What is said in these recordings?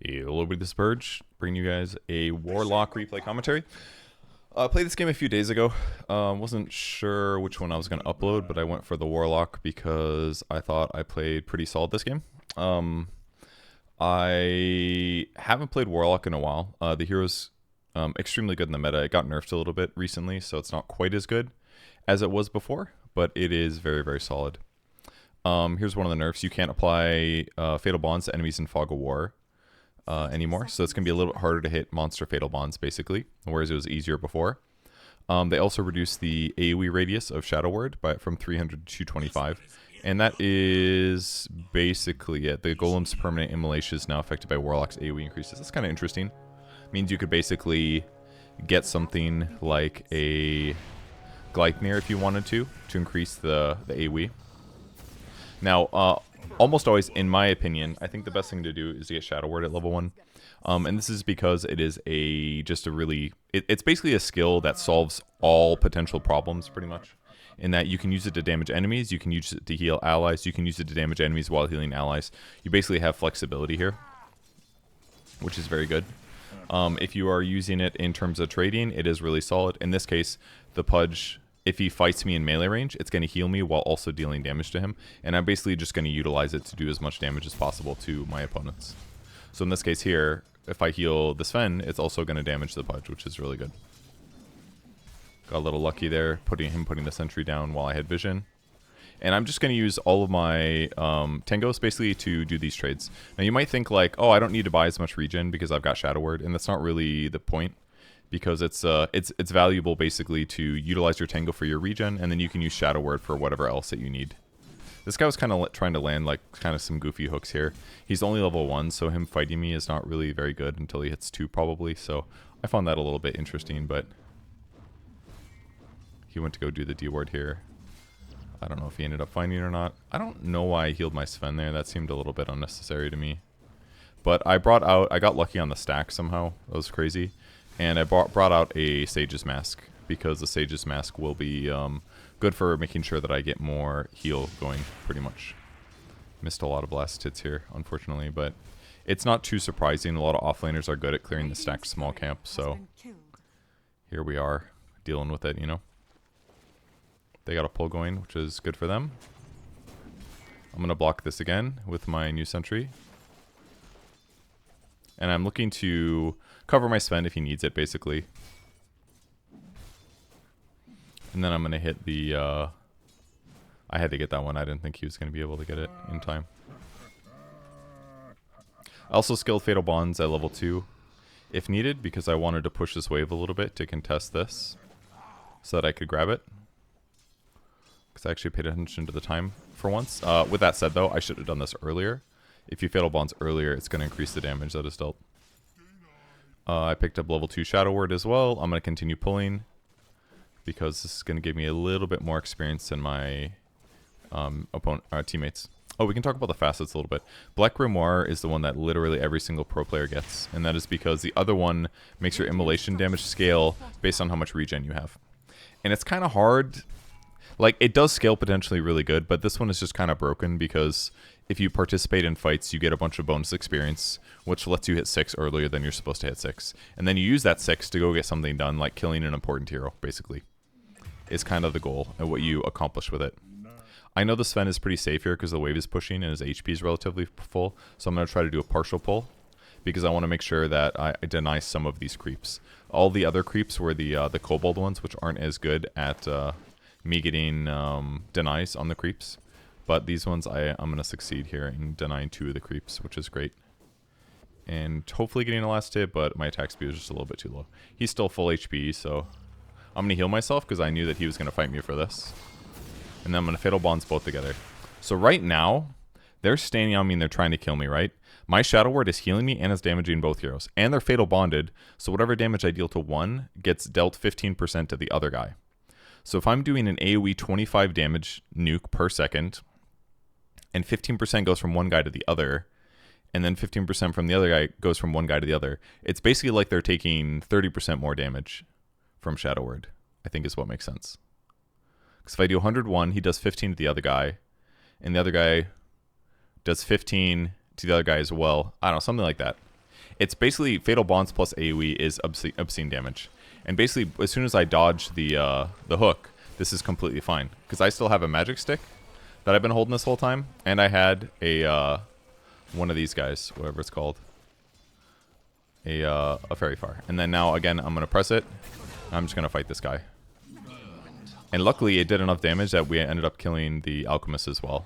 Hello, everybody, this is Purge, bringing you guys a Warlock replay commentary. I played this game a few days ago. Wasn't sure which one I was going to upload, but I went for the Warlock because I thought I played pretty solid this game. I haven't played Warlock in a while. The hero's extremely good in the meta. It got nerfed a little bit recently, so it's not quite as good as it was before, but it is very, very solid. Here's one of the nerfs. You can't apply Fatal Bonds to enemies in Fog of War anymore, so it's going to be a little bit harder to hit monster Fatal Bonds, basically, whereas it was easier before. They also reduced the AoE radius of Shadow Word from 300 to 225, and that is basically it. The Golem's permanent immolation is now affected by Warlock's AoE increases. That's kind of interesting. Means you could basically get something like a Gleipnir if you wanted to increase the AoE. Now, almost always, in my opinion, I think the best thing to do is to get Shadow Word at level 1. And this is because it is it's basically a skill that solves all potential problems, pretty much. In that you can use it to damage enemies, you can use it to heal allies, you can use it to damage enemies while healing allies. You basically have flexibility here, which is very good. If you are using it in terms of trading, it is really solid. In this case, the Pudge, if he fights me in melee range, it's going to heal me while also dealing damage to him. And I'm basically just going to utilize it to do as much damage as possible to my opponents. So in this case here, if I heal the Sven, it's also going to damage the Pudge, which is really good. Got a little lucky there, putting the sentry down while I had vision. And I'm just going to use all of my Tangos basically to do these trades. Now you might think like, oh, I don't need to buy as much regen because I've got Shadow Word, and that's not really the point. Because it's valuable basically to utilize your Tango for your regen, and then you can use Shadow Word for whatever else that you need. This guy was kind of trying to land like kind of some goofy hooks here. He's only level 1, so him fighting me is not really very good until he hits 2 probably. So I found that a little bit interesting, but he went to go do the D ward here. I don't know if he ended up finding it or not. I don't know why I healed my Sven there. That seemed a little bit unnecessary to me. But I got lucky on the stack somehow. That was crazy. And I brought out a Sage's Mask, because the Sage's Mask will be good for making sure that I get more heal going, pretty much. Missed a lot of blast hits here, unfortunately, but it's not too surprising. A lot of offlaners are good at clearing the stacked small camp, so here we are, dealing with it, you know. They got a pull going, which is good for them. I'm going to block this again with my new sentry. And I'm looking to cover my Sven if he needs it, basically. And then I'm going to hit the... I had to get that one. I didn't think he was going to be able to get it in time. I also skilled Fatal Bonds at level 2, if needed, because I wanted to push this wave a little bit to contest this, so that I could grab it. Because I actually paid attention to the time for once. With that said, though, I should have done this earlier. If you Fatal Bonds earlier, it's going to increase the damage that is dealt. I picked up level 2 Shadow Word as well. I'm going to continue pulling, because this is going to give me a little bit more experience than my teammates. Oh, we can talk about the facets a little bit. Black Grimoire is the one that literally every single pro player gets, and that is because the other one makes your immolation damage scale based on how much regen you have. And it's kind of hard. Like, it does scale potentially really good, but this one is just kind of broken because if you participate in fights, you get a bunch of bonus experience, which lets you hit 6 earlier than you're supposed to hit 6. And then you use that 6 to go get something done, like killing an important hero, basically. Is kind of the goal and what you accomplish with it. I know the Sven is pretty safe here because the wave is pushing and his HP is relatively full, so I'm going to try to do a partial pull because I want to make sure that I deny some of these creeps. All the other creeps were the kobold ones, which aren't as good at me getting denies on the creeps. But these ones, I'm going to succeed here in denying 2 of the creeps, which is great. And hopefully getting a last hit, but my attack speed is just a little bit too low. He's still full HP, so I'm going to heal myself because I knew that he was going to fight me for this. And then I'm going to Fatal Bonds both together. So right now, they're standing on me and they're trying to kill me, right? My Shadow Word is healing me and is damaging both heroes. And they're Fatal Bonded, so whatever damage I deal to one gets dealt 15% to the other guy. So if I'm doing an AoE 25 damage nuke per second, and 15% goes from one guy to the other, and then 15% from the other guy goes from one guy to the other, it's basically like they're taking 30% more damage from Shadow Word, I think is what makes sense. Because if I do 101, he does 15 to the other guy, and the other guy does 15 to the other guy as well. I don't know, something like that. It's basically Fatal Bonds plus AoE is obscene damage. And basically, as soon as I dodge the hook, this is completely fine. Because I still have a magic stick that I've been holding this whole time. And I had a one of these guys, whatever it's called. A fairy fire. And then now, again, I'm going to press it. I'm just going to fight this guy. And luckily, it did enough damage that we ended up killing the alchemist as well.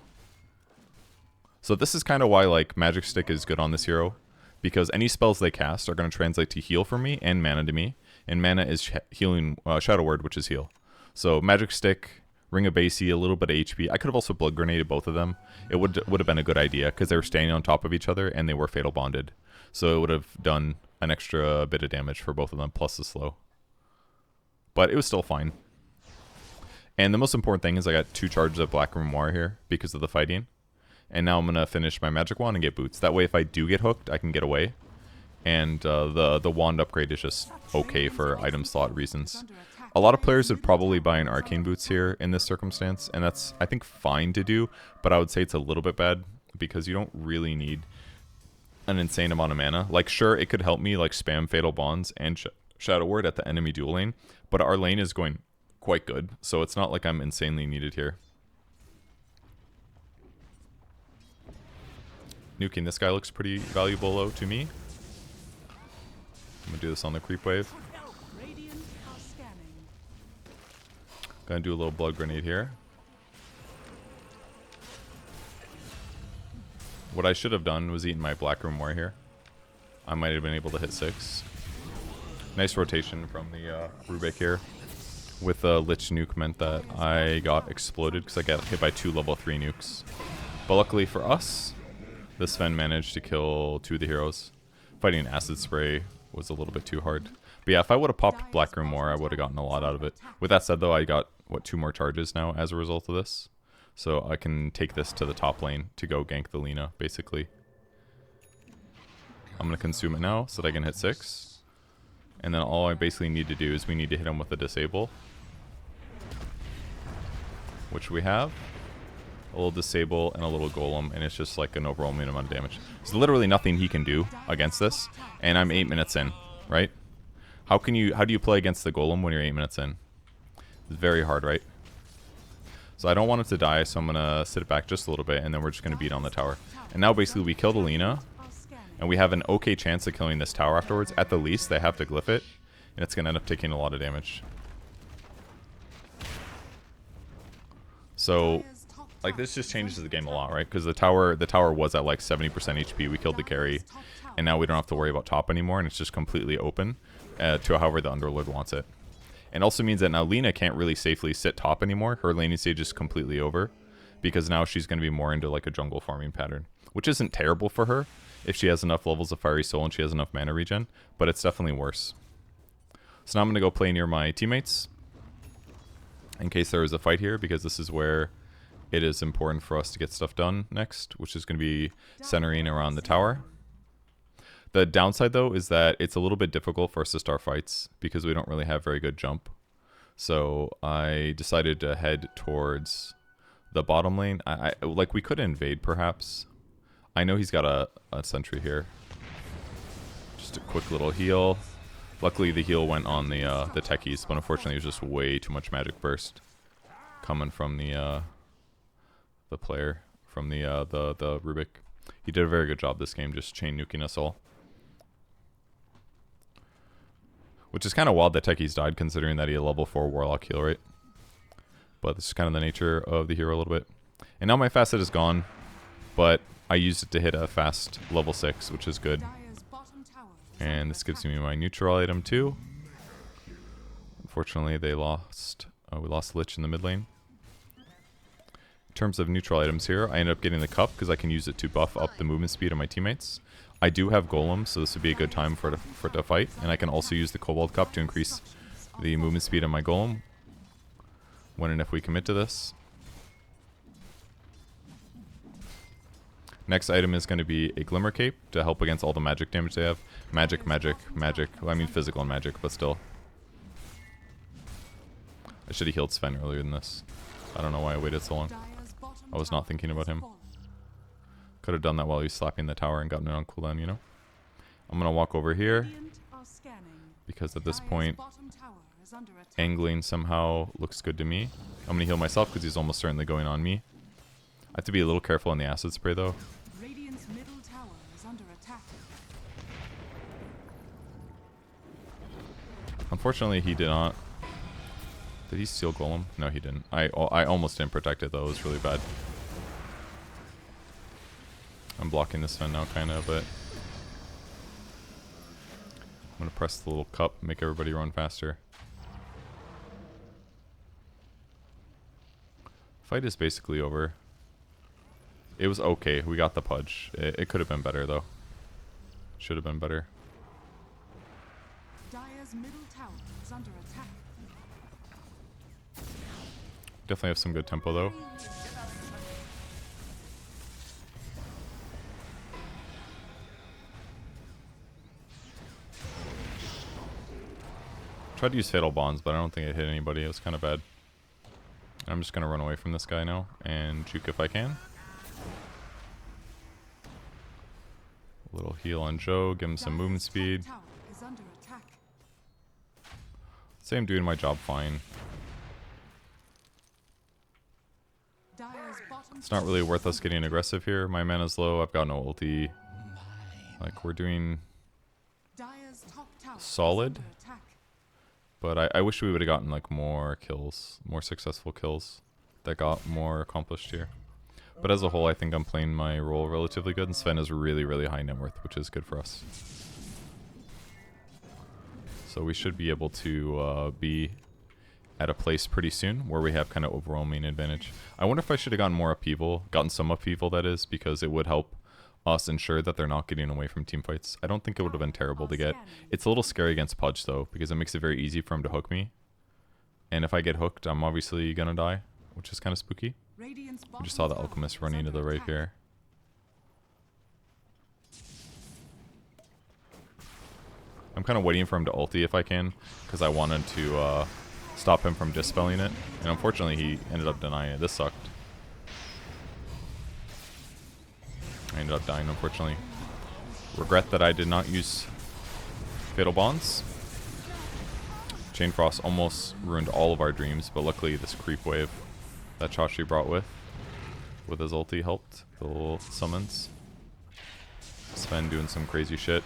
So this is kind of why, like, magic stick is good on this hero. Because any spells they cast are going to translate to heal for me and mana to me. And mana is healing, Shadow Word, which is heal. So Magic Stick, Ring of Basie, a little bit of HP. I could have also Blood Grenaded both of them. It would have been a good idea because they were standing on top of each other and they were Fatal Bonded. So it would have done an extra bit of damage for both of them, plus the slow. But it was still fine. And the most important thing is I got 2 charges of Black Grimoire here because of the fighting. And now I'm going to finish my magic wand and get boots. That way if I do get hooked, I can get away. And the wand upgrade is just okay for item slot reasons. A lot of players would probably buy an arcane boots here in this circumstance. And that's, I think, fine to do. But I would say it's a little bit bad because you don't really need an insane amount of mana. Like, sure, it could help me like spam Fatal Bonds and Shadow Word at the enemy duel lane. But our lane is going quite good. So it's not like I'm insanely needed here. Nuking this guy looks pretty valuable, though, to me. I'm going to do this on the creep wave. Gonna do a little blood grenade here. What I should have done was eaten my Black Grimoire here. I might have been able to hit 6. Nice rotation from the Rubik here. With a Lich nuke meant that I got exploded because I got hit by 2 level 3 nukes. But luckily for us, the Sven managed to kill 2 of the heroes. Fighting Acid Spray was a little bit too hard. But yeah, if I would have popped Black Grimoire, I would have gotten a lot out of it. With that said, though, I got, what, 2 more charges now as a result of this. So I can take this to the top lane to go gank the Lina, basically. I'm going to consume it now so that I can hit 6. And then all I basically need to do is we need to hit him with a disable. Which we have. A little disable and a little golem, and it's just like an overwhelming amount of damage. There's literally nothing he can do against this, and I'm 8 minutes in, right? How do you play against the golem when you're 8 minutes in? It's very hard, right? So I don't want it to die, so I'm gonna sit it back just a little bit, and then we're just gonna beat on the tower. And now basically we kill the Lina, and we have an okay chance of killing this tower afterwards. At the least, they have to glyph it, and it's gonna end up taking a lot of damage. So, like, this just changes the game a lot, right? Because the tower was at like 70% HP. We killed the carry, and now we don't have to worry about top anymore, and it's just completely open to however the Underlord wants it. And also means that now Lina can't really safely sit top anymore. Her laning stage is completely over, because now she's going to be more into like a jungle farming pattern, which isn't terrible for her if she has enough levels of Fiery Soul and she has enough mana regen, but it's definitely worse. So now I'm going to go play near my teammates in case there is a fight here, because this is where it is important for us to get stuff done next, which is going to be centering around the tower. The downside, though, is that it's a little bit difficult for us to start fights because we don't really have very good jump. So I decided to head towards the bottom lane. Like, we could invade, perhaps. I know he's got a sentry here. Just a quick little heal. Luckily, the heal went on the techies, but unfortunately, it was just way too much magic burst coming from the player, from the Rubik. He did a very good job this game, just chain nuking us all. Which is kind of wild that techies died, considering that he had level 4 Warlock heal rate. But this is kind of the nature of the hero a little bit. And now my fast hit is gone, but I used it to hit a fast level 6, which is good. And this gives me my neutral item too. Unfortunately, they lost. We lost Lich in the mid lane. In terms of neutral items here, I ended up getting the cup because I can use it to buff up the movement speed of my teammates. I do have golems, so this would be a good time for it to fight. And I can also use the Cobalt Cup to increase the movement speed of my golem when and if we commit to this. Next item is going to be a Glimmer Cape to help against all the magic damage they have. Magic, magic, magic. Well, I mean physical and magic, but still. I should have healed Sven earlier than this. I don't know why I waited so long. I was not thinking about him. Could have done that while he was slapping the tower and gotten it on cooldown, you know? I'm going to walk over here Radiant are scanning. because at this Dire's point, bottom tower is under attack. angling somehow looks good to me. I'm going to heal myself because he's almost certainly going on me. I have to be a little careful on the acid spray though. Radiant's middle tower is under attack. Unfortunately, he did not. Did he steal golem? No, he didn't. I almost didn't protect it though. It was really bad. I'm blocking this one now, kind of, but I'm gonna press the little cup, make everybody run faster. Fight is basically over. It was okay. We got the Pudge. It could have been better though. Should have been better. Dire's middle tower is under attack. Definitely have some good tempo though. Tried to use Fatal Bonds, but I don't think it hit anybody. It was kind of bad. I'm just going to run away from this guy now and juke if I can. A little heal on Joe, give him some movement speed. Tower is under attack. Say I'm doing my job fine. Dire's bottom It's not really worth us getting aggressive here. My mana's low. I've got no ulti. Like, we're doing Dire's top tower is solid. under attack. But I wish we would have gotten like more kills, more successful kills that got more accomplished here. But as a whole, I think I'm playing my role relatively good, and Sven is really, really high net worth, which is good for us. So we should be able to be at a place pretty soon where we have kind of overwhelming advantage. I wonder if I should have gotten more upheaval, gotten some upheaval that is, because it would help us ensure that they're not getting away from team fights. I don't think it would have been terrible to get. It's a little scary against Pudge though, because it makes it very easy for him to hook me. And if I get hooked, I'm obviously gonna die, which is kind of spooky. Radiant's We just saw the bottom Alchemist tower is running to under the right attack. here. I'm kind of waiting for him to ulti if I can, because I wanted to stop him from dispelling it. And unfortunately, he ended up denying it. This sucked. I ended up dying, unfortunately. Regret that I did not use Fatal Bonds. Chain Frost almost ruined all of our dreams, but luckily this creep wave that Chachi brought with his ulti helped. The little summons. Sven doing some crazy shit.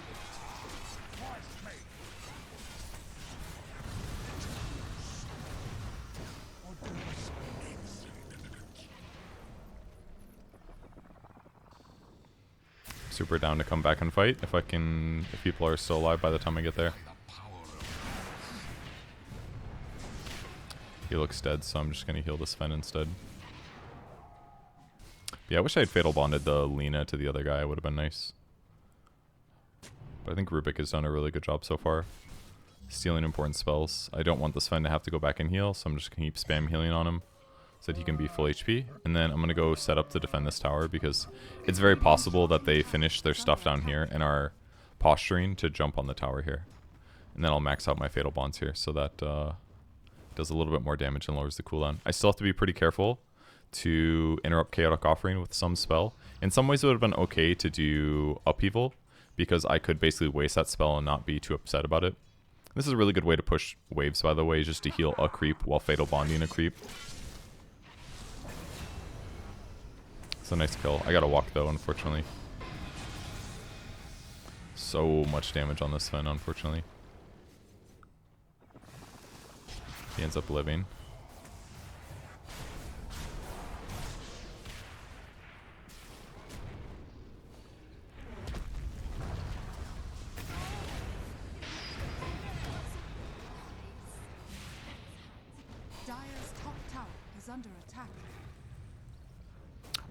Super down to come back and fight if people are still alive by the time I get there. He looks dead, so I'm just gonna heal the Sven instead. Yeah, I wish I had Fatal Bonded the Lina to the other guy. It would have been nice. But I think Rubik has done a really good job so far. Stealing important spells. I don't want the Sven to have to go back and heal, so I'm just gonna keep spam healing on him so that he can be full HP. And then I'm gonna go set up to defend this tower because it's very possible that they finish their stuff down here and are posturing to jump on the tower here. And then I'll max out my Fatal Bonds here so that does a little bit more damage and lowers the cooldown. I still have to be pretty careful to interrupt Chaotic Offering with some spell. In some ways it would have been okay to do Upheaval because I could basically waste that spell and not be too upset about it. This is a really good way to push waves, by the way, just to heal a creep while Fatal Bonding a creep. It's a nice kill. I gotta walk though, unfortunately. So much damage on this Sven, unfortunately. He ends up living. Dire's top tower is under attack.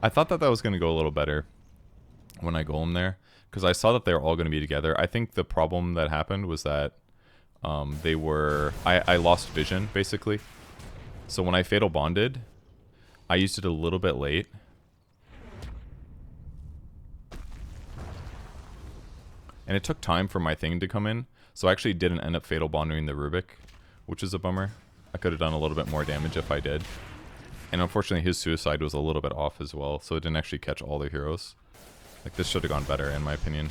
I thought that was going to go a little better when I golem there, because I saw that they were all going to be together. I think the problem that happened was that I lost vision, basically. So when I Fatal Bonded, I used it a little bit late. And it took time for my thing to come in, so I actually didn't end up Fatal Bonding the Rubik, which is a bummer. I could have done a little bit more damage if I did. And unfortunately his suicide was a little bit off as well, so it didn't actually catch all the heroes. Like, this should have gone better in my opinion.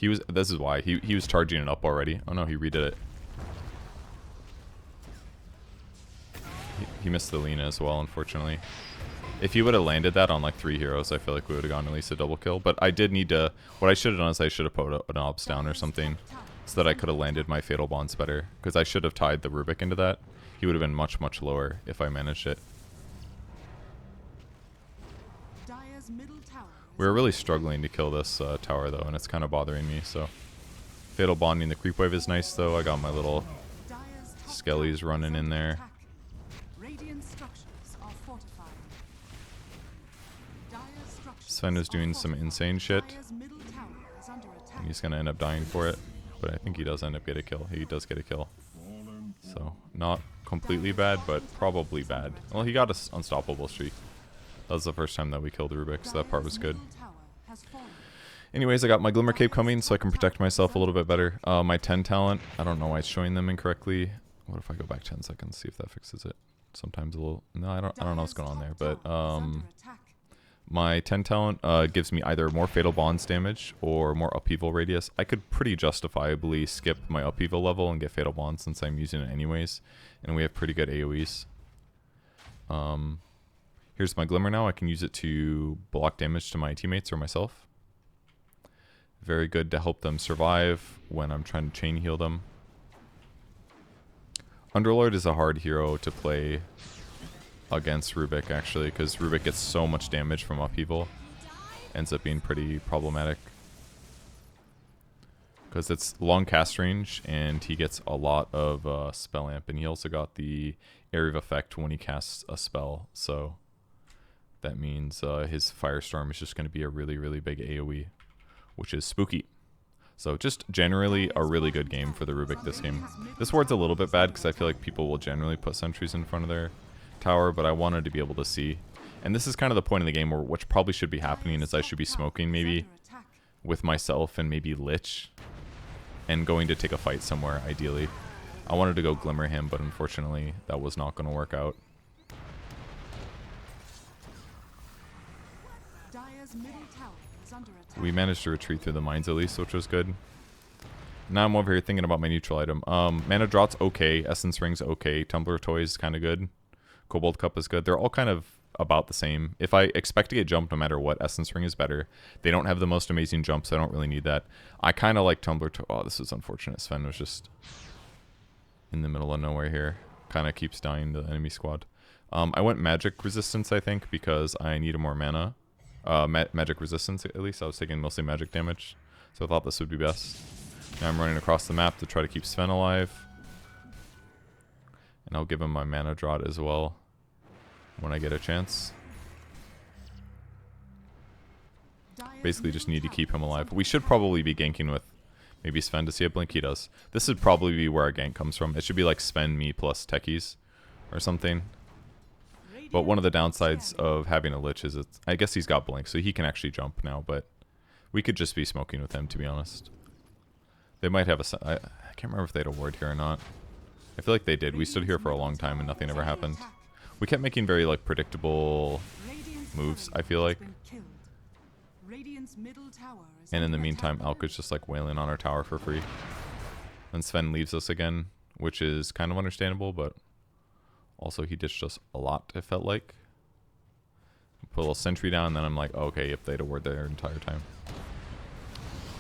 He was. This is why he was charging it up already. Oh no, he redid it. He missed the Lina as well, unfortunately. If he would have landed that on like 3 heroes, I feel like we would have gotten at least a double kill. But I did need to. What I should have done is I should have put an obs down or something, so that I could have landed my fatal bonds better. Because I should have tied the Rubik into that. He would have been much, much lower if I managed it. Dire's middle tower We were really struggling to kill this tower though, and it's kind of bothering me. So fatal bonding the creep wave is nice though. I got my little skellies running in there. Radiant structures are fortified. Dire's structures Sven is doing some insane shit. Dire's middle tower is under attack. And he's gonna end up dying for it, but I think he does end up get a kill. He does get a kill. So not completely bad, but probably bad. Well, he got an unstoppable streak. That was the first time that we killed Rubik, so that part was good. Anyways, I got my Glimmer Cape coming so I can protect myself a little bit better. My 10 talent, I don't know why it's showing them incorrectly. What if I go back 10 seconds, see if that fixes it? Sometimes a little... No, I don't know what's going on there, but... my 10 talent gives me either more Fatal Bonds damage or more Upheaval Radius. I could pretty justifiably skip my Upheaval level and get Fatal Bonds since I'm using it anyways. And we have pretty good AoEs. Here's my Glimmer now. I can use it to block damage to my teammates or myself. Very good to help them survive when I'm trying to chain heal them. Underlord is a hard hero to play against Rubik, actually, because Rubik gets so much damage from Upheaval. Ends up being pretty problematic. Because it's long cast range, and he gets a lot of spell amp, and he also got the area of effect when he casts a spell, so that means his Firestorm is just going to be a really, really big AoE, which is spooky. So just generally a really good game for the Rubik this game. This ward's a little bit bad because I feel like people will generally put sentries in front of their tower, but I wanted to be able to see. And this is kind of the point of the game where which probably should be happening is I should be smoking maybe with myself and maybe Lich and going to take a fight somewhere ideally. I wanted to go Glimmer him, but unfortunately that was not going to work out. We managed to retreat through the mines at least, which was good. Now I'm over here thinking about my neutral item. Mana Draught's okay, Essence Ring's okay, Tumbler Toys is kind of good, Kobold Cup is good. They're all kind of about the same. If I expect to get jumped no matter what, Essence Ring is better. They don't have the most amazing jumps, so I don't really need that. I kind of like Tumbler Toys. Oh, this is unfortunate. Sven was just in the middle of nowhere here. Kind of keeps dying to the enemy squad. I went Magic Resistance, I think, because I needed more mana. Magic Resistance, at least. I was taking mostly magic damage, so I thought this would be best. Now I'm running across the map to try to keep Sven alive. And I'll give him my Mana Draught as well when I get a chance. Basically just need to keep him alive. We should probably be ganking with maybe Sven to see a blink. He does. This would probably be where our gank comes from. It should be like Sven, me, plus techies or something. But one of the downsides of having a Lich is it's, I guess he's got blink, so he can actually jump now, but we could just be smoking with him, to be honest. They might have a... I can't remember if they had a ward here or not. I feel like they did. We stood here for a long time and nothing ever happened. We kept making very, like, predictable moves, I feel like. And in the meantime, Alka's just, like, wailing on our tower for free. And Sven leaves us again, which is kind of understandable, but... Also, he ditched us a lot, it felt like. Put a little sentry down, and then I'm like, oh, okay, if they'd a ward their entire time.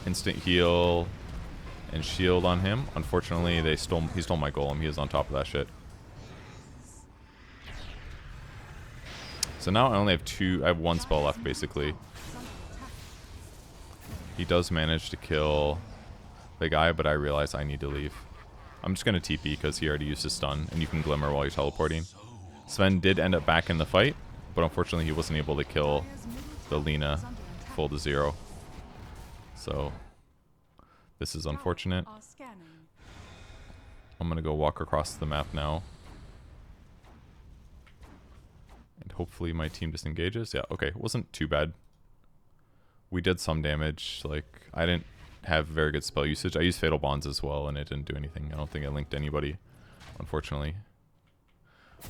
Instant heal and shield on him. Unfortunately, he stole my golem. He was on top of that shit. So now I only have I have one spell left, basically. He does manage to kill the guy, but I realize I need to leave. I'm just going to TP because he already used his stun, and you can Glimmer while you're teleporting. Sven did end up back in the fight, but unfortunately he wasn't able to kill the Lina full to 0. So, this is unfortunate. I'm going to go walk across the map now. And hopefully my team disengages. Yeah, okay, it wasn't too bad. We did some damage. Like, I didn't have very good spell usage. I used Fatal Bonds as well, and it didn't do anything. I don't think it linked anybody, unfortunately.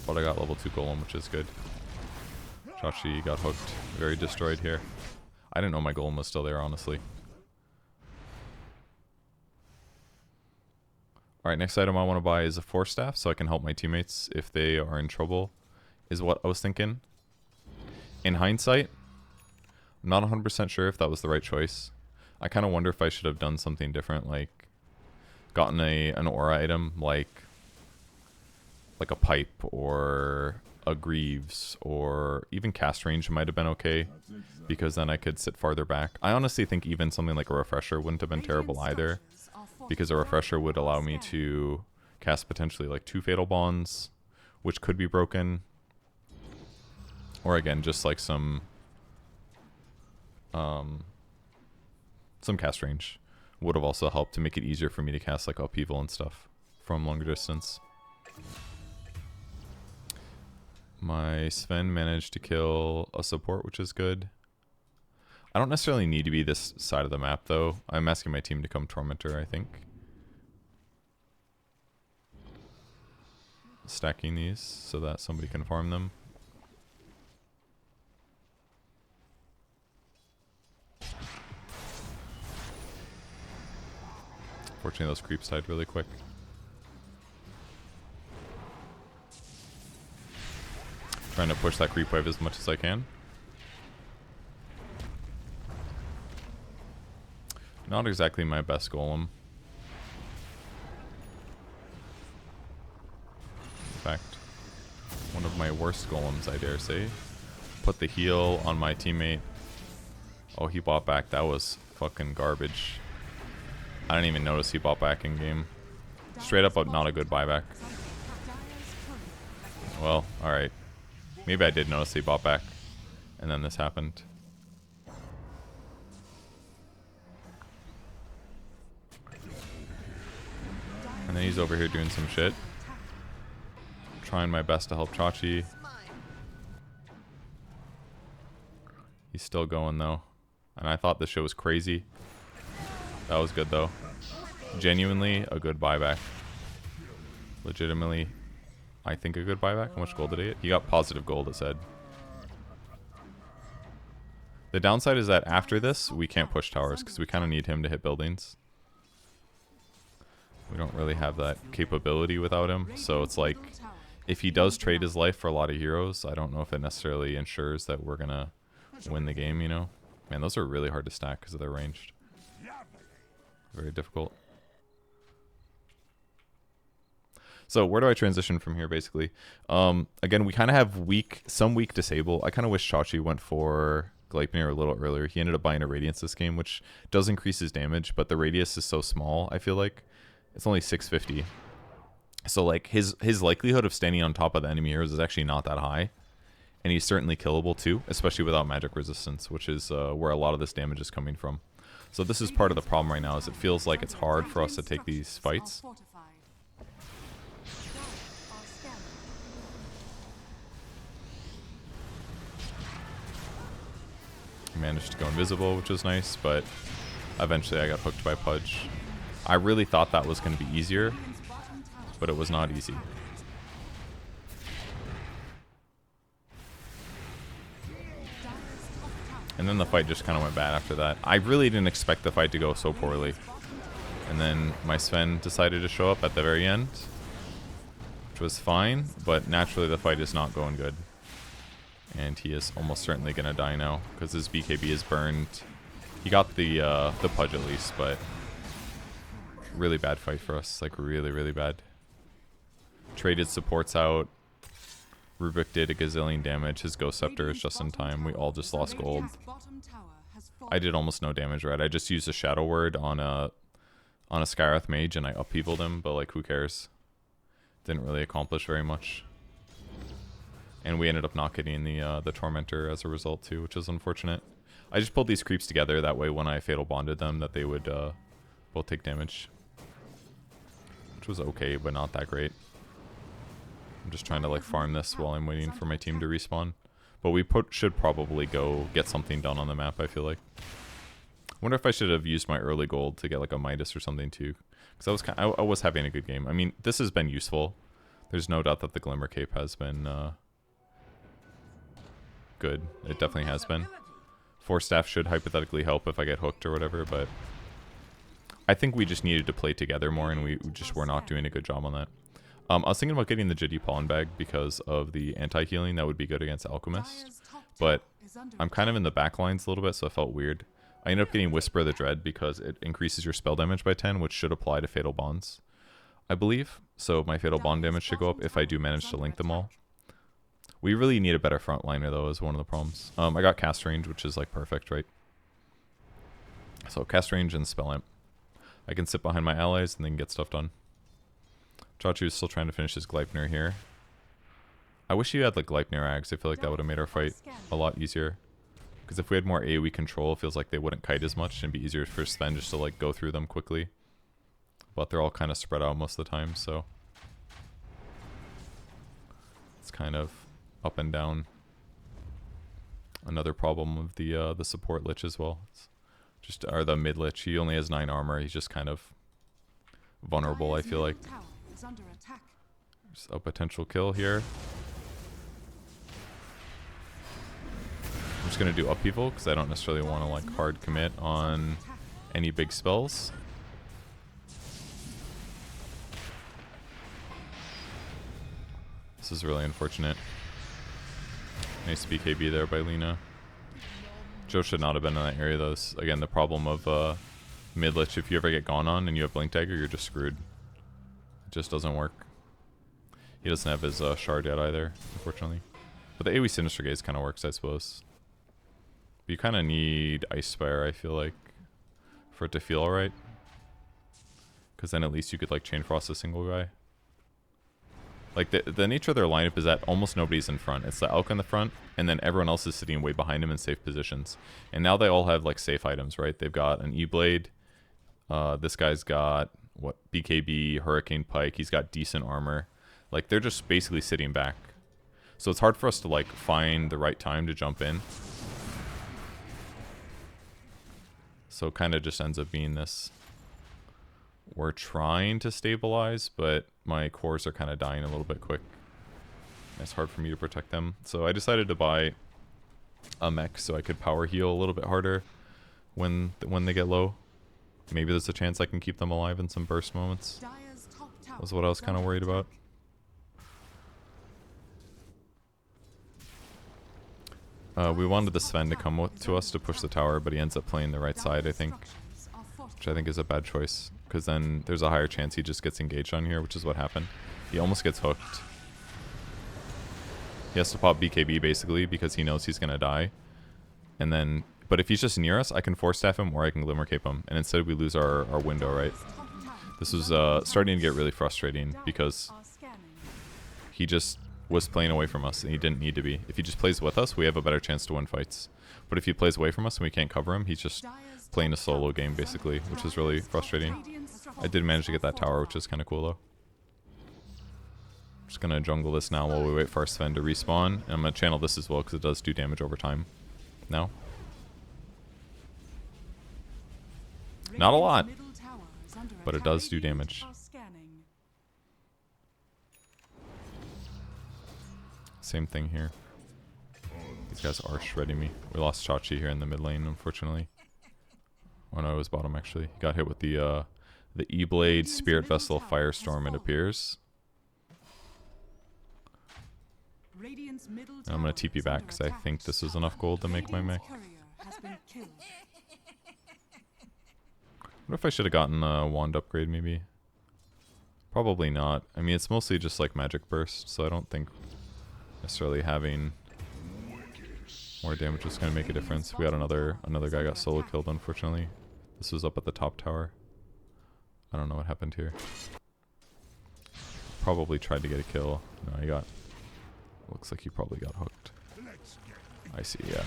But I got level 2 Golem, which is good. Chachi got hooked. Very destroyed here. I didn't know my Golem was still there, honestly. Alright, next item I want to buy is a Force Staff so I can help my teammates if they are in trouble, is what I was thinking. In hindsight, I'm not 100% sure if that was the right choice. I kind of wonder if I should have done something different, like gotten an aura item like a pipe or a Greaves, or even cast range might have been okay because then I could sit farther back. I honestly think even something like a refresher wouldn't have been terrible either, because a refresher would allow me to cast potentially like 2 fatal bonds, which could be broken, or again just like some cast range would have also helped to make it easier for me to cast like upheaval and stuff from longer distance. My Sven managed to kill a support, which is good. I don't necessarily need to be this side of the map, though. I'm asking my team to come Tormentor, I think. Stacking these so that somebody can farm them. Fortunately, those creeps died really quick. Trying to push that creep wave as much as I can. Not exactly my best golem. In fact, one of my worst golems, I dare say. Put the heal on my teammate. Oh, he bought back. That was fucking garbage. I didn't even notice he bought back in game. Straight up, not a good buyback. Well, alright. Maybe I did notice he bought back. And then this happened. And then he's over here doing some shit. Trying my best to help Chachi. He's still going though. And I thought this shit was crazy. That was good though. Genuinely a good buyback. Legitimately, I think a good buyback. How much gold did he get? He got positive gold, it said. The downside is that after this, we can't push towers because we kind of need him to hit buildings. We don't really have that capability without him. So it's like, if he does trade his life for a lot of heroes, I don't know if it necessarily ensures that we're going to win the game, you know? Man, those are really hard to stack because they're ranged. Very difficult. So where do I transition from here, basically? Again, we kind of have some weak disable. I kind of wish Chachi went for Gleipnir a little earlier. He ended up buying a Radiance this game, which does increase his damage, but the radius is so small, I feel like. It's only 650. So, like, his likelihood of standing on top of the enemy heroes is actually not that high. And he's certainly killable, too, especially without magic resistance, which is where a lot of this damage is coming from. So this is part of the problem right now, is it feels like it's hard for us to take these fights. Managed to go invisible, which was nice, but eventually I got hooked by Purge. I really thought that was going to be easier, but it was not easy. And then the fight just kind of went bad after that. I really didn't expect the fight to go so poorly. And then my Sven decided to show up at the very end, which was fine, but naturally the fight is not going good. And he is almost certainly going to die now because his BKB is burned. He got the Pudge at least, but really bad fight for us. Like, really, really bad. Traded supports out. Rubik did a gazillion damage. His Ghost Scepter is just in time. We all just lost gold. I did almost no damage, right? I just used a Shadow Word on a Skywrath Mage and I upheavaled him, but like, who cares? Didn't really accomplish very much. And we ended up not getting the Tormentor as a result too, which is unfortunate. I just pulled these creeps together, that way when I Fatal Bonded them, that they would both take damage. Which was okay, but not that great. I'm just trying to like farm this while I'm waiting for my team to respawn. But we should probably go get something done on the map, I feel like. I wonder if I should have used my early gold to get like a Midas or something too. Because I was having a good game. I mean, this has been useful. There's no doubt that the Glimmer Cape has been good. It definitely has been. Force Staff should hypothetically help if I get hooked or whatever, but I think we just needed to play together more, and we just were not doing a good job on that. I was thinking about getting the Jitty Pollen Bag because of the anti-healing. That would be good against Alchemist. Dire's top But tower is under I'm kind of in the back lines a little bit, so it felt weird. I ended up getting Whisper of the Dread because it increases your spell damage by 10, which should apply to Fatal Bonds, I believe. So my Fatal Bond damage should go up if I do manage to link them all. We really need a better frontliner, though, is one of the problems. I got Cast Range, which is, like, perfect, right? So Cast Range and Spell Amp. I can sit behind my allies and then get stuff done. Chachi is still trying to finish his Gleipnir here. I wish you had, like, Gleipnir Ags. I feel like that would have made our fight a lot easier. Because if we had more AoE control, it feels like they wouldn't kite as much and be easier for Sven just to, like, go through them quickly. But they're all kind of spread out most of the time, so it's kind of up and down. Another problem of the support Lich as well. It's just, or the mid Lich, he only has 9 armor. He's just kind of vulnerable, I feel like. Just a potential kill here. I'm just going to do Upheaval because I don't necessarily want to, like, hard commit on any big spells. This is really unfortunate. Nice BKB there by Lina. Joe should not have been in that area, though. This, again, the problem of mid-lich, if you ever get gone on and you have Blink Dagger, you're just screwed. It just doesn't work. He doesn't have his shard yet either, unfortunately. But the AoE Sinister Gaze kind of works, I suppose. But you kind of need Ice Spire, I feel like, for it to feel alright. Because then at least you could, like, Chain Frost a single guy. Like, the nature of their lineup is that almost nobody's in front. It's the Elk in the front, and then everyone else is sitting way behind him in safe positions. And now they all have, like, safe items, right? They've got an E-Blade. This guy's got, what, BKB, Hurricane Pike. He's got decent armor. Like, they're just basically sitting back. So it's hard for us to, like, find the right time to jump in. So it kind of just ends up being this. We're trying to stabilize, but my cores are kind of dying a little bit quick. It's hard for me to protect them. So I decided to buy a mech so I could power heal a little bit harder when they get low. Maybe there's a chance I can keep them alive in some burst moments. That was what I was kind of worried about. We wanted the Sven to come to us to push the tower, but he ends up playing the right side, I think. Which I think is a bad choice. Because then there's a higher chance he just gets engaged on here, which is what happened. He almost gets hooked. He has to pop BKB, basically, because he knows he's going to die. And then, but if he's just near us, I can Force Staff him or I can Glimmer Cape him. And instead we lose our window, right? This was starting to get really frustrating because he just was playing away from us and he didn't need to be. If he just plays with us, we have a better chance to win fights. But if he plays away from us and we can't cover him, he's just playing a solo game, basically, which is really frustrating. I did manage to get that tower, which is kind of cool, though. I'm just going to jungle this now while we wait for our Sven to respawn. And I'm going to channel this as well, because it does do damage over time. Now. Not a lot, but it does do damage. Same thing here. These guys are shredding me. We lost Chachi here in the mid lane, unfortunately. Oh no, it was bottom, actually. He got hit with the E-Blade, Spirit Vessel, Firestorm, it appears. And I'm going to TP back, because I think this is enough gold to make my mech. What if I should have gotten a wand upgrade, maybe? Probably not. I mean, it's mostly just like magic burst, so I don't think necessarily having more damage is going to make a difference. We got another guy got solo killed, unfortunately. This was up at the top tower. I don't know what happened here. Probably tried to get a kill. No, he got... Looks like he probably got hooked. I see, yeah.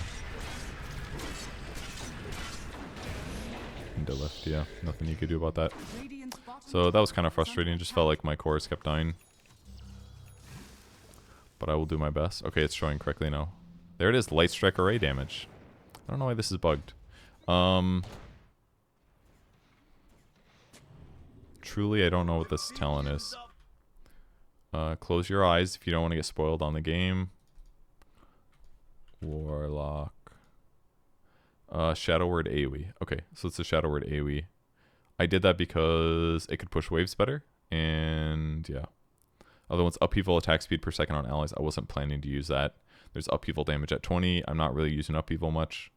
Into left, yeah. Nothing you could do about that. So that was kind of frustrating. Just felt like my cores kept dying. But I will do my best. Okay, it's showing correctly now. There it is, Light Strike Array damage. I don't know why this is bugged. Truly, I don't know what this talent is. Close your eyes if you don't want to get spoiled on the game. Warlock. Shadow Word AoE. Okay, so it's a Shadow Word AoE. I did that because it could push waves better, and yeah. Other ones, upheaval attack speed per second on allies. I wasn't planning to use that. There's upheaval damage at 20. I'm not really using upheaval much,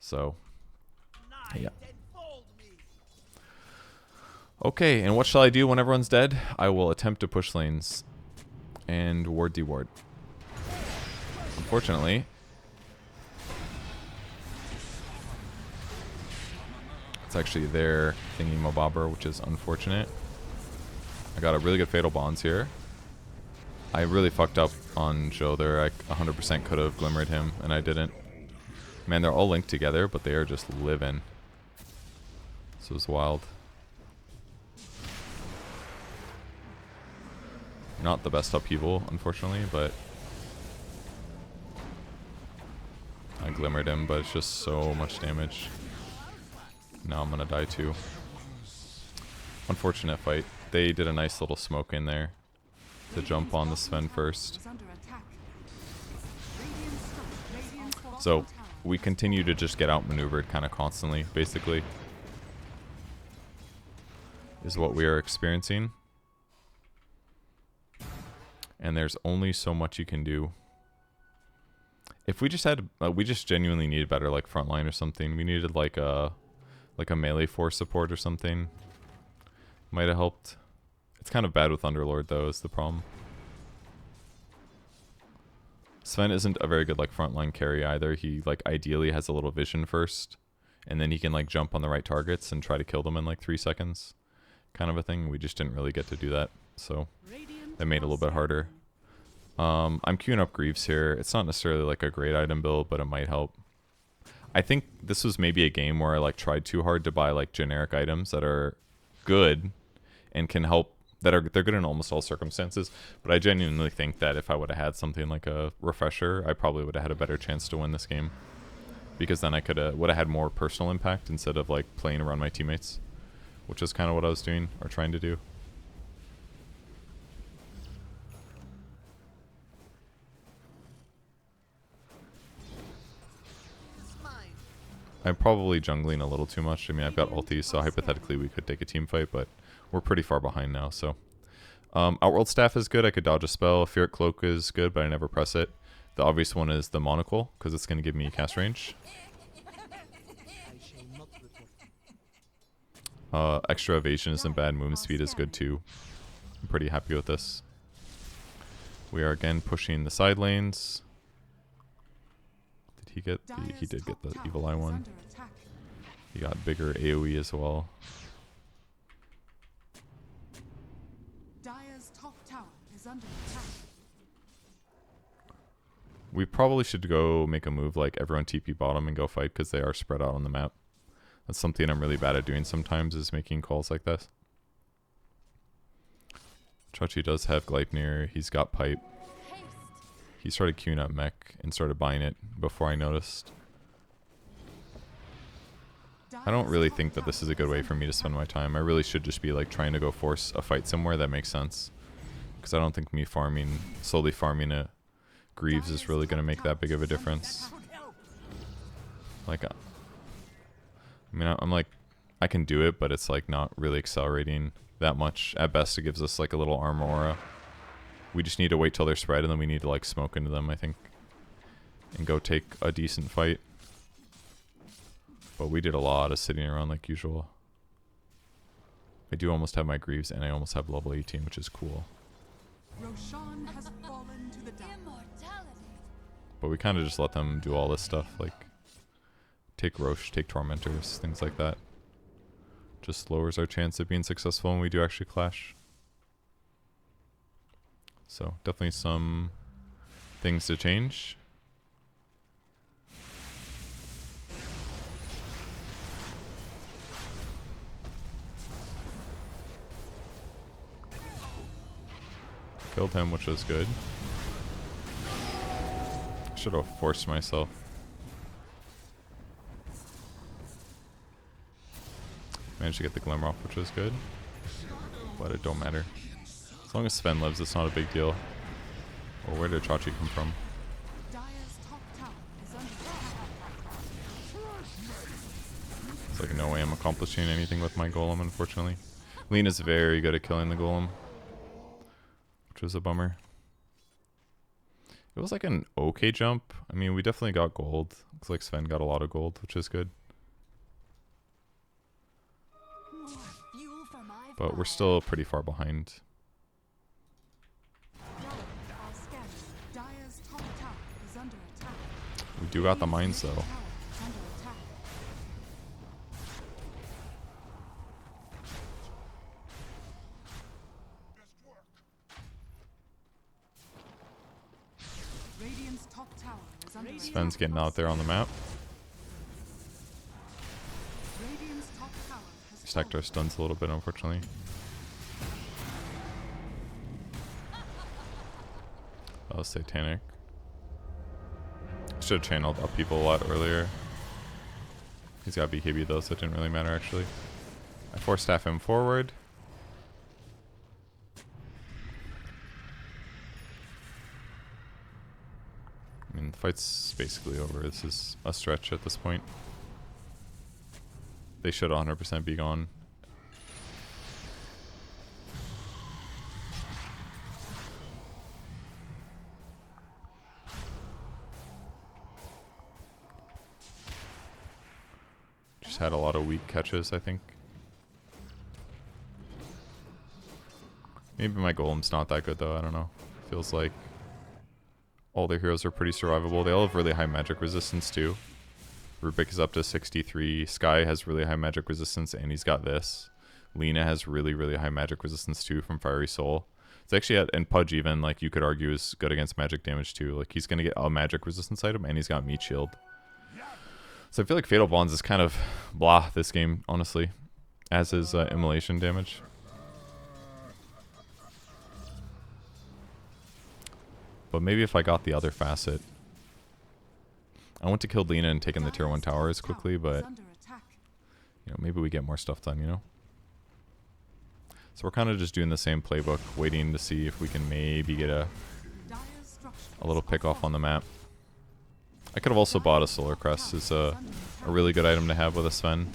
so yeah. Okay, and what shall I do when everyone's dead? I will attempt to push lanes and ward deward. Unfortunately, it's actually their thingy mobobber, which is unfortunate. I got a really good fatal bonds here. I really fucked up on Joe there. I 100% could have glimmered him, and I didn't. Man, they're all linked together, but they are just living. This was wild. Not the best upheaval, unfortunately, but I glimmered him, but it's just so much damage. Now I'm gonna die too. Unfortunate fight. They did a nice little smoke in there to jump on the Sven first. So we continue to just get outmaneuvered kind of constantly, basically, is what we are experiencing. And there's only so much you can do. If we just had, we just genuinely needed better like frontline or something. We needed like a melee force support or something. Might have helped. It's kind of bad with Underlord though, is the problem. Sven isn't a very good like frontline carry either. He like ideally has a little vision first, and then he can like jump on the right targets and try to kill them in like 3 seconds, kind of a thing. We just didn't really get to do that, so that made it a little bit harder. I'm queuing up Greaves here. It's not necessarily like a great item build, but it might help. I think this was maybe a game where I like tried too hard to buy like generic items that are good and can help. They're good in almost all circumstances, but I genuinely think that if I would have had something like a refresher, I probably would have had a better chance to win this game, because then I could would have had more personal impact instead of like playing around my teammates, which is kind of what I was doing or trying to do. I'm probably jungling a little too much. I mean, I've got ulti, so hypothetically we could take a team fight, but we're pretty far behind now, so. Outworld Staff is good. I could dodge a spell. Fear Cloak is good, but I never press it. The obvious one is the Monocle, because it's going to give me cast range. Extra evasion isn't bad. Movement speed is good too. I'm pretty happy with this. We are again pushing the side lanes. Did he get the, he did get the Evil Eye one. He got bigger AoE as well. Dire's top tower is under attack. We probably should go make a move like everyone TP bottom and go fight, because they are spread out on the map. That's something I'm really bad at doing sometimes, is making calls like this. Chachi does have Gleipnir. He's got pipe. He started queuing up mech and started buying it before I noticed. I don't really think that this is a good way for me to spend my time. I really should just be like trying to go force a fight somewhere that makes sense, because I don't think me slowly farming a Greaves is really going to make that big of a difference. Like, I mean, I'm like, I can do it, but it's like not really accelerating that much. At best, it gives us like a little armor aura. We just need to wait till they're spread, and then we need to like smoke into them, I think, and go take a decent fight. But we did a lot of sitting around like usual. I do almost have my Greaves, and I almost have level 18, which is cool. Roshan has fallen to the dark. But we kind of just let them do all this stuff, like take Roche, take Tormentors, things like that. Just lowers our chance of being successful when we do actually clash. So definitely some things to change. Killed him, which was good. Should have forced myself. Managed to get the Glimmer off, which was good. But it don't matter. As long as Sven lives, it's not a big deal. Well, where did Chachi come from? Dire's top tower is under attack. It's like no way I'm accomplishing anything with my golem, unfortunately. Lena's very good at killing the golem, which was a bummer. It was like an okay jump. I mean, we definitely got gold. Looks like Sven got a lot of gold, which is good. But we're still pretty far behind. We do got the mines though. Sven's getting out there on the map. Stacked our stuns a little bit, unfortunately. That was satanic. Should have channeled up people a lot earlier. He's got BKB though, so it didn't really matter actually. I force staff him forward. I mean, the fight's basically over. This is a stretch at this point. They should 100% be gone. Just had a lot of weak catches, I think. Maybe my golem's not that good though, I don't know. Feels like all their heroes are pretty survivable. They all have really high magic resistance too. Rubik is up to 63. Sky has really high magic resistance, and he's got this. Lena has really, really high magic resistance too from Fiery Soul. It's actually, and Pudge even, like, you could argue is good against magic damage too. Like, he's going to get a magic resistance item, and he's got Meat Shield. So I feel like Fatal Bonds is kind of blah this game, honestly. As is Immolation damage. But maybe if I got the other facet. I went to kill Lena and taken the tier 1 towers quickly, but you know, maybe we get more stuff done, you know? So we're kind of just doing the same playbook, waiting to see if we can maybe get a little pick off on the map. I could have also bought a Solar Crest. It's a really good item to have with a Sven.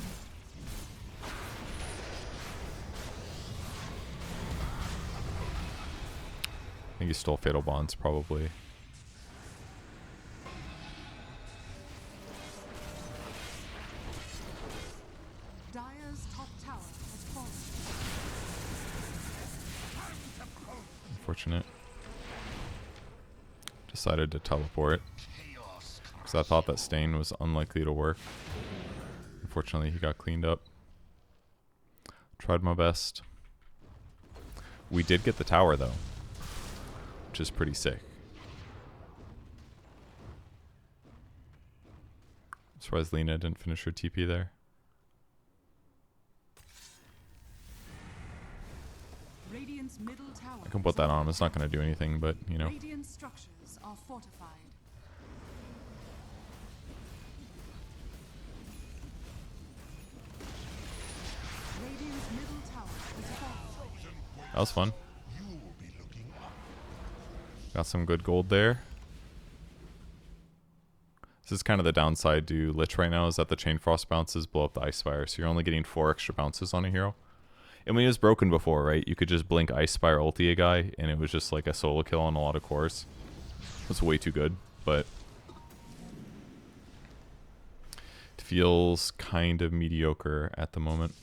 I think he stole Fatal Bonds, probably. Unfortunate. Decided to teleport because I thought that stain was unlikely to work. Unfortunately, he got cleaned up. Tried my best. We did get the tower though, which is pretty sick. I'm surprised Lena didn't finish her TP there. I can put that on him. It's not going to do anything, but, you know. Structures are fortified. Middle tower is fortified. That was fun. Got some good gold there. This is kind of the downside to Lich right now, is that the Chain Frost bounces blow up the Ice Spire, so you're only getting 4 extra bounces on a hero. And when he was broken before, right, you could just blink Ice Spire ulti a guy, and it was just like a solo kill on a lot of cores. It was way too good, but it feels kind of mediocre at the moment.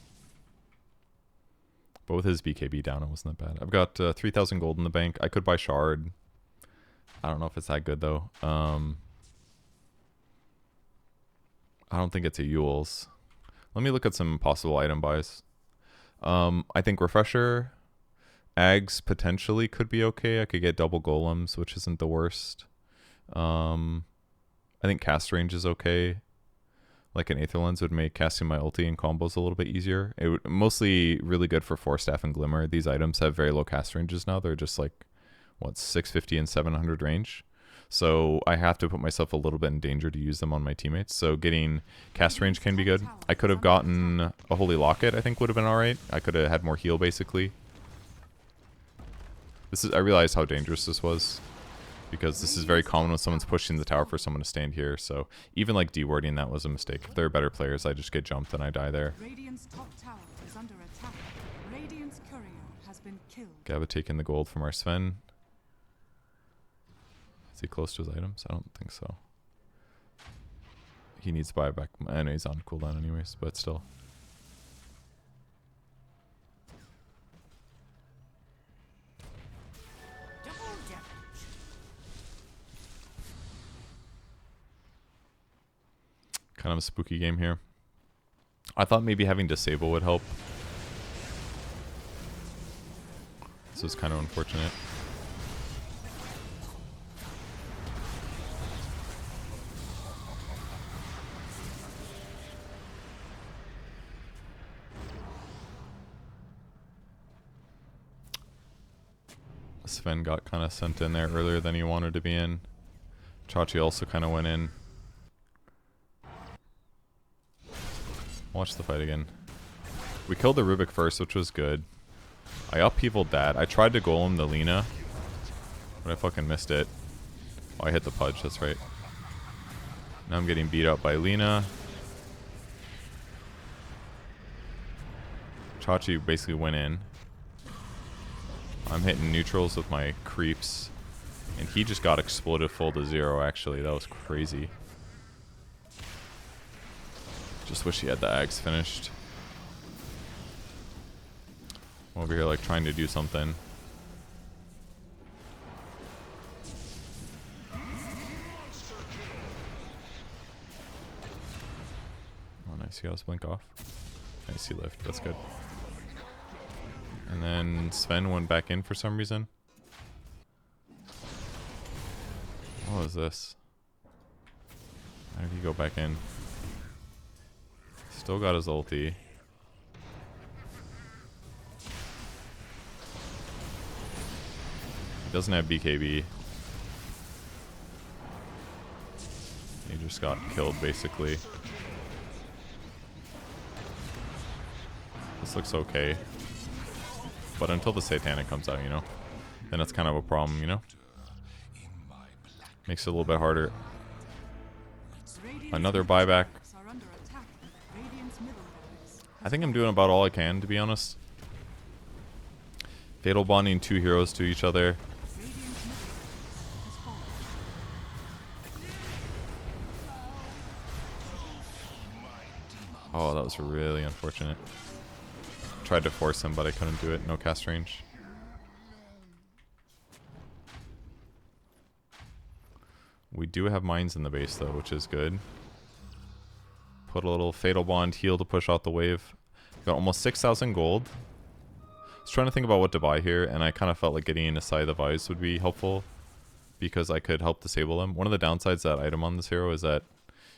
But with his BKB down, it wasn't that bad. I've got 3,000 gold in the bank. I could buy Shard. I don't know if it's that good, though. I don't think it's a Yule's. Let me look at some possible item buys. I think Refresher, Ags potentially could be okay. I could get double Golems, which isn't the worst. I think Cast Range is okay. Like an Aether Lens would make casting my ulti and combos a little bit easier. It would mostly really good for Force Staff and Glimmer. These items have very low cast ranges now. They're just like, what, 650 and 700 range. So I have to put myself a little bit in danger to use them on my teammates. So getting cast range can be good. I could have gotten a Holy Locket, I think would have been alright. I could have had more heal, basically. I realized how dangerous this was. because this is very common when someone's pushing the tower for someone to stand here. So even like dewarding that was a mistake. If they're better players, I just get jumped and I die there. Radiant's top tower is under attack. Radiant's courier has been killed. Gabba taking the gold from our Sven. Is he close to his items? I don't think so. He needs buyback. I know he's on cooldown anyways, but still. Kind of a spooky game here. I thought maybe having disable would help. This is kind of unfortunate. Sven got kind of sent in there earlier than he wanted to be in. Chachi also kind of went in. Watch the fight again. We killed the Rubik first, which was good. I upheavaled that. I tried to golem the Lina, but I fucking missed it. Oh, I hit the Pudge, that's right. Now I'm getting beat up by Lina. Chachi basically went in. I'm hitting neutrals with my creeps. And he just got exploded full to 0, actually. That was crazy. Just wish he had the axe finished. I'm over here like trying to do something. Oh, nice. He got his blink off. Nice, he lived. That's good. And then Sven went back in for some reason. What was this? How did he go back in? Still got his ulti. He doesn't have BKB. He just got killed, basically. This looks okay. But until the Satanic comes out, you know, then it's kind of a problem, you know? Makes it a little bit harder. Another buyback. I think I'm doing about all I can, to be honest. Fatal bonding 2 heroes to each other. Oh, that was really unfortunate. Tried to force him, but I couldn't do it. No cast range. We do have mines in the base, though, which is good. Put a little Fatal Bond heal to push out the wave. Got almost 6,000 gold. I was trying to think about what to buy here, and I kind of felt like getting a Scythe of Eyes would be helpful because I could help disable them. One of the downsides of that item on this hero is that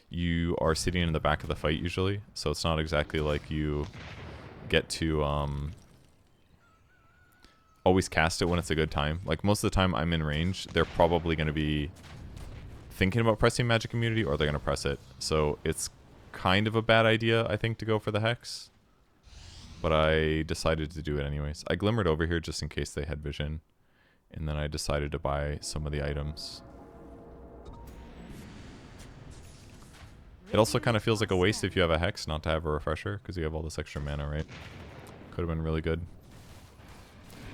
you are sitting in the back of the fight usually, so it's not exactly like you get to always cast it when it's a good time. Like most of the time I'm in range, they're probably going to be thinking about pressing Magic Immunity or they're going to press it. So it's kind of a bad idea, I think, to go for the Hex. But I decided to do it anyways. I glimmered over here just in case they had vision. And then I decided to buy some of the items. It also kind of feels like a waste if you have a Hex not to have a Refresher, because you have all this extra mana, right? Could have been really good.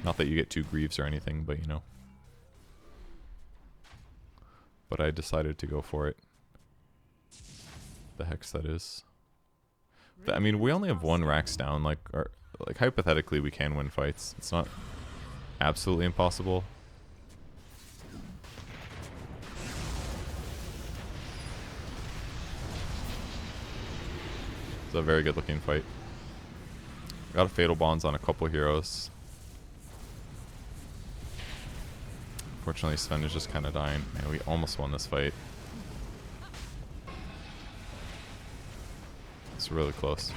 Not that you get 2 Greaves or anything, but you know. But I decided to go for it. The Hex, that is. I mean, we only have 1 Rax down. Like hypothetically, we can win fights. It's not absolutely impossible. It's a very good looking fight. Got a Fatal Bonds on a couple heroes. Fortunately, Sven is just kind of dying. Man, we almost won this fight. It's really close.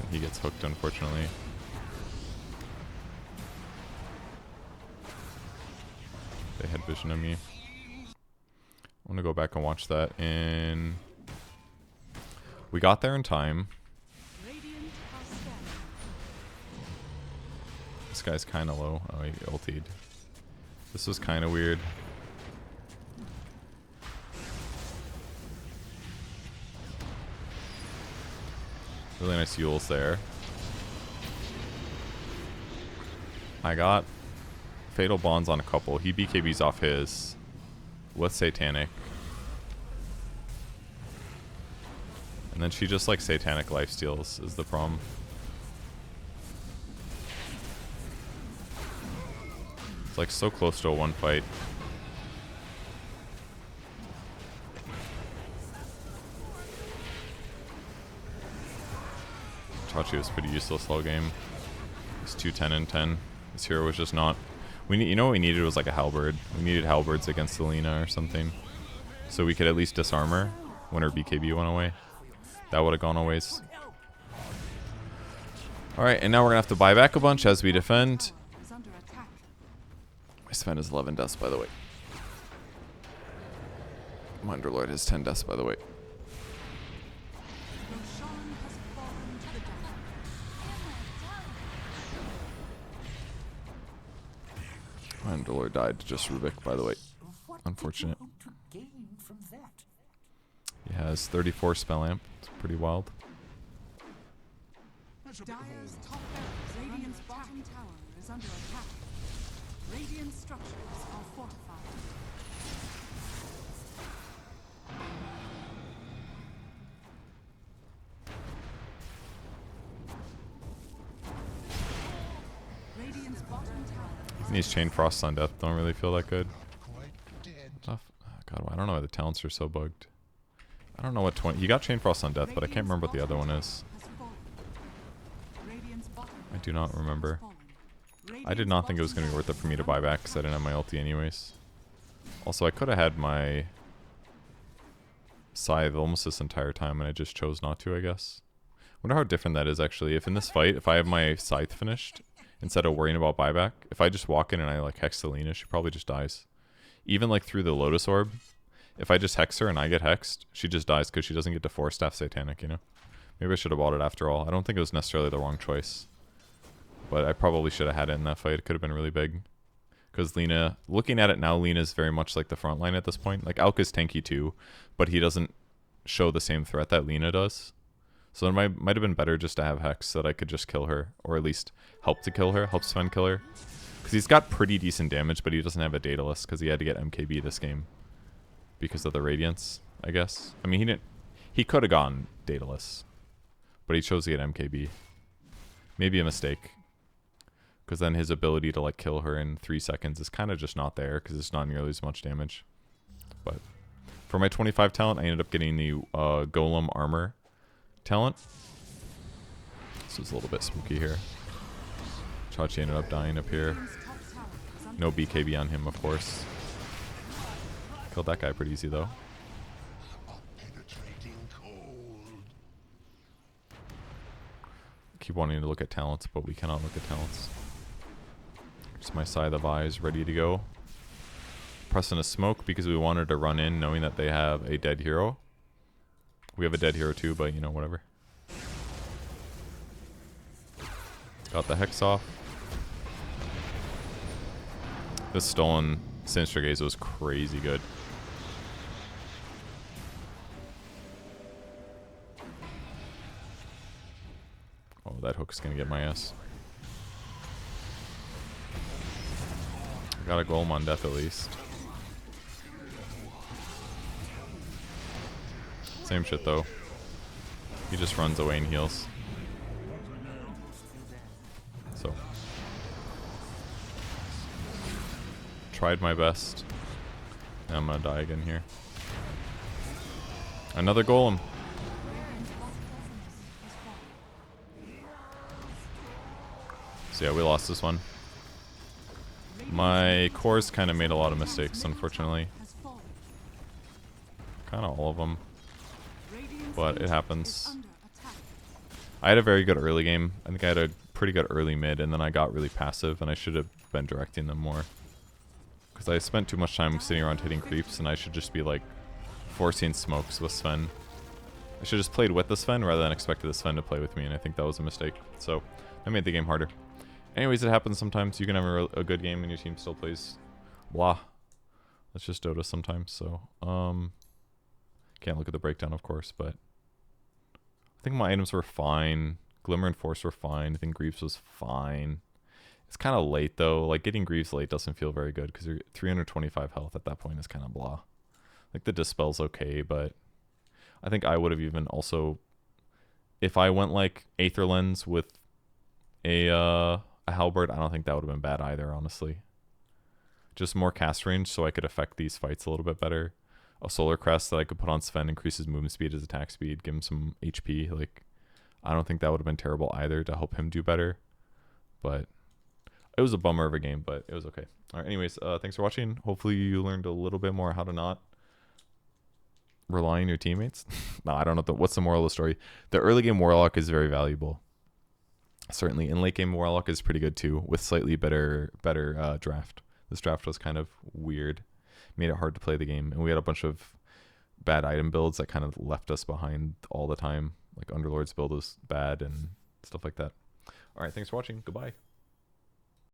And he gets hooked, unfortunately. They had vision of me. I want to go back and watch that. And we got there in time. This guy's kind of low. Oh, he ultied. This was kind of weird. Really nice Yules there. I got Fatal Bonds on a couple. He BKBs off his. With Satanic. And then she just like Satanic lifesteals is the problem. It's like so close to a one fight. Chachi was pretty useless all game. It's 2-10 and 10. This hero was just not. We need, you know what we needed was like a halberd. We needed halberds against Selena or something, so we could at least disarm her when her BKB went away. That would have gone a ways. All right, and now we're gonna have to buy back a bunch as we defend. My Sven is 11 deaths, by the way. My Underlord has 10 deaths, by the way. My Underlord died to just Rubik, by the way. Unfortunate. He has 34 spell amp. It's pretty wild. Dire's top barracks, Radiant's bottom tower is under attack. Radiant structures are fortified. Radiant's bottom tower. These Chain Frosts on Death don't really feel that good. Oh, God, I don't know why the talents are so bugged. I don't know what 20. He got Chain Frost on Death, but I can't remember what the other one is. I do not remember. I did not think it was going to be worth it for me to buy back because I didn't have my ulti anyways. Also, I could have had my Scythe almost this entire time and I just chose not to, I guess. Wonder how different that is actually. If in this fight, if I have my Scythe finished, instead of worrying about buyback, if I just walk in and I like hex Selena, she probably just dies. Even like through the Lotus Orb, if I just hex her and I get hexed, she just dies because she doesn't get to 4-staff Satanic, you know? Maybe I should have bought it after all. I don't think it was necessarily the wrong choice. But I probably should have had it in that fight. It could have been really big. Because Lina, looking at it now, Lina's very much like the front line at this point. Like, Alka's tanky too, but he doesn't show the same threat that Lina does. So it might have been better just to have Hex so that I could just kill her. Or at least help to kill her, help Sven kill her. Because he's got pretty decent damage, but he doesn't have a Daedalus because he had to get MKB this game. Because of the Radiance, I guess. I mean, he could have gone Daedalus. But he chose to get MKB. Maybe a mistake. Because then his ability to like kill her in 3 seconds is kind of just not there because it's not nearly as much damage. But for my 25 talent, I ended up getting the Golem Armor talent. This was a little bit spooky here. Chachi ended up dying up here. No BKB on him, of course. Killed that guy pretty easy though. Keep wanting to look at talents, but we cannot look at talents. Just my Scythe of Eyes ready to go. Pressing a smoke because we wanted to run in knowing that they have a dead hero. We have a dead hero too, but you know, whatever. Got the Hex off. This stolen Sinister Gaze was crazy good. Oh, that hook's gonna get my ass. I got a Golem on Death at least. Same shit though. He just runs away and heals. So. Tried my best. And I'm gonna die again here. Another Golem. So yeah, we lost this one. My cores kind of made a lot of mistakes, unfortunately. Kind of all of them. But it happens. I had a very good early game. I think I had a pretty good early mid, and then I got really passive, and I should have been directing them more. Because I spent too much time sitting around hitting creeps, and I should just be like forcing smokes with Sven. I should have just played with the Sven rather than expected the Sven to play with me, and I think that was a mistake. So, that made the game harder. Anyways, it happens sometimes. You can have a good game and your team still plays blah. That's just Dota sometimes. So, can't look at the breakdown, of course, but I think my items were fine. Glimmer and Force were fine. I think Greaves was fine. It's kind of late, though. Like, getting Greaves late doesn't feel very good because you're 325 health at that point is kind of blah. Like, the Dispel's okay, but I think I would have even also... If I went, like, Aether Lens with a Halberd, I don't think that would have been bad either, honestly. Just more cast range so I could affect these fights a little bit better. A Solar Crest that I could put on Sven, increases movement speed, his attack speed, give him some HP. Like, I don't think that would have been terrible either to help him do better. But it was a bummer of a game, but it was okay. All right, anyways, thanks for watching. Hopefully you learned a little bit more how to not rely on your teammates. No, I don't know. What's the moral of the story? The early game Warlock is very valuable. Certainly. In late game Warlock is pretty good too, with slightly better draft. This draft was kind of weird. Made it hard to play the game. And we had a bunch of bad item builds that kind of left us behind all the time. Like Underlord's build was bad and stuff like that. All right, thanks for watching. Goodbye.